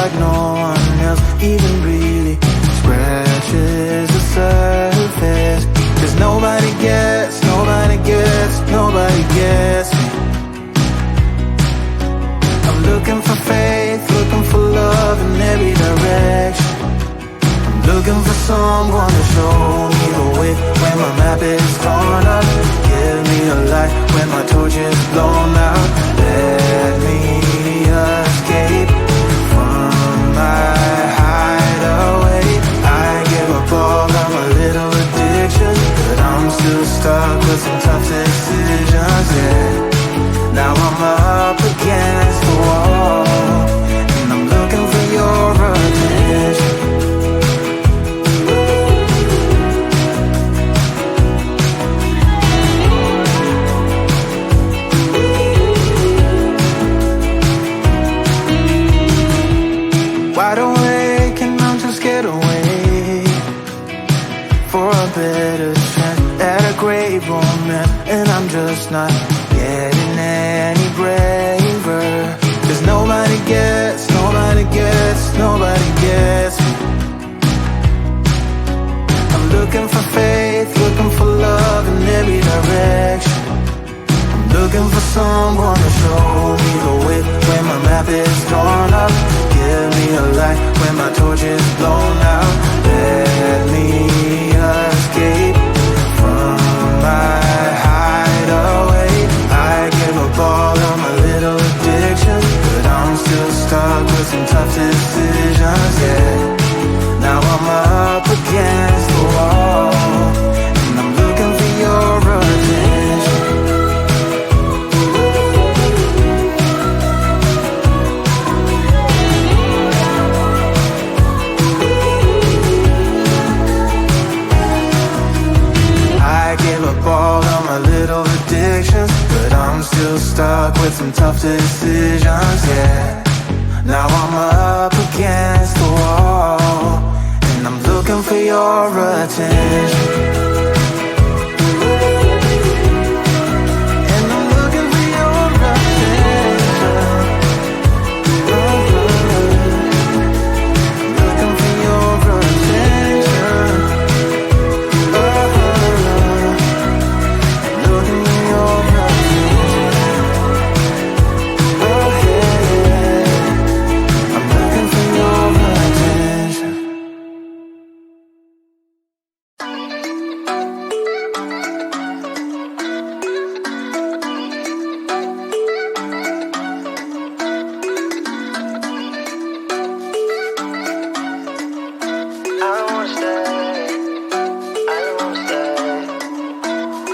like no one else even really scratches the surface. 'Cause nobody gets, nobody gets, nobody gets me. I'm looking for faith, looking for love in every direction. I'm looking for someone to show me the way when my map is torn up. Give me a light when my torch is blown out. Let me escape from my hideaway. I give up all of my little addictions, but I'm still stuck with some tough decisions, yeah. Now I'm up against the wall, and I'm looking for your attention. Wide awake and I'm just scared away for a better chance at a great romance, and I'm just not getting any braver. 'Cause nobody gets, nobody gets, nobody gets me. I'm looking for faith, looking for love in every direction. I'm looking for someone to show me the way when my map is torn up. Give me a light when my torch is blown out. Let me escape from my hideaway. I give up all of my little addictions, but I'm still stuck with some tough decisions, yeah. Now I'm up against the wall, and I'm looking for your attention. I give up all of my little addictions, but I'm still stuck with some tough decisions, yeah. Now I'm up against the wall, and I'm looking for your attention. And I'm looking for your attention. Looking for your attention. Looking for your attention. Oh yeah, I'm looking for your attention.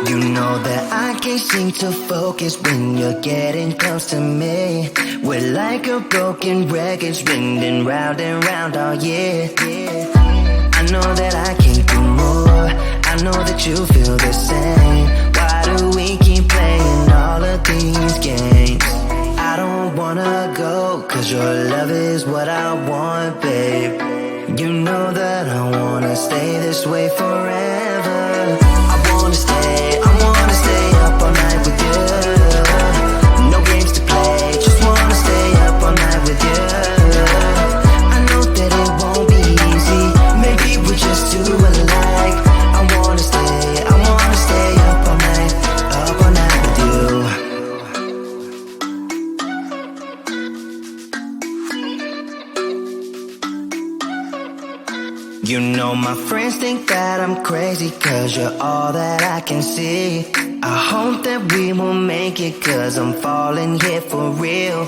You know that I can't seem to focus when you're getting close to me. We're like a broken record spinning round and round all year. I know that I can't do more. I know that you feel the same. Why do we keep playing all of these games? I don't wanna go, 'cause your love is what I want, babe. You know that I wanna stay this way forever. I wanna stay up all night with you. No games to play, just wanna stay up all night with you. I know that it won't be easy, maybe we're just too alike. I wanna stay up all night with you. You know my friends think that I'm crazy, 'cause you're all that I can see. I hope that we will make it, 'cause I'm falling here for real.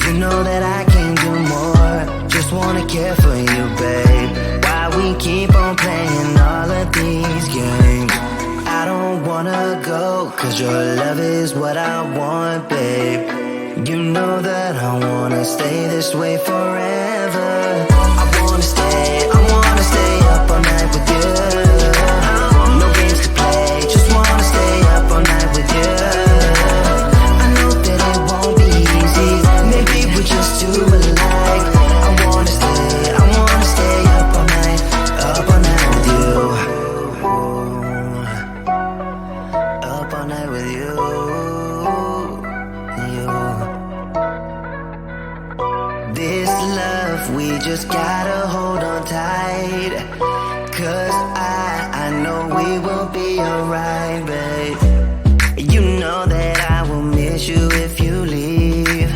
You know that I can do more, just wanna care for you, babe. Why we keep on playing all of these games? I don't wanna go, 'cause your love is what I want, babe. You know that I wanna stay this way forever. I wanna stay up all night with you. No games to play, just wanna stay up all night with you. I know that it won't be easy, maybe we're just too alike. I wanna stay up all night with you. Up all night with you. This we just gotta hold on tight. Cause I know we will be alright, babe. You know that I will miss you if you leave.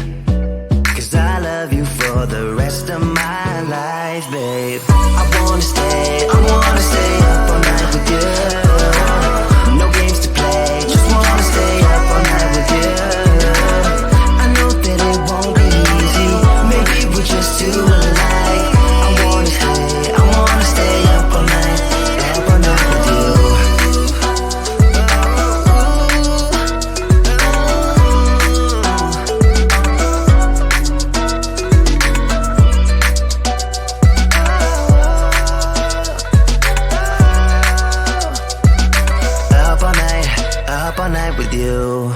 Cause I love you for the rest of my life, babe. I wanna stay up all night with you. No games to play, just wanna stay up all night with you. I know that it won't be easy, maybe we're just too alike. I wanna stay up all night with you. Up all night with you.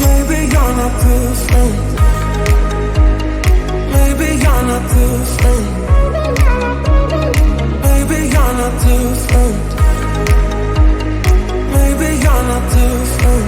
Maybe you're not this thing. Maybe you're not this thing. Maybe you're not this thing. Maybe you're not this thing.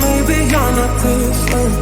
Maybe you're not this thing.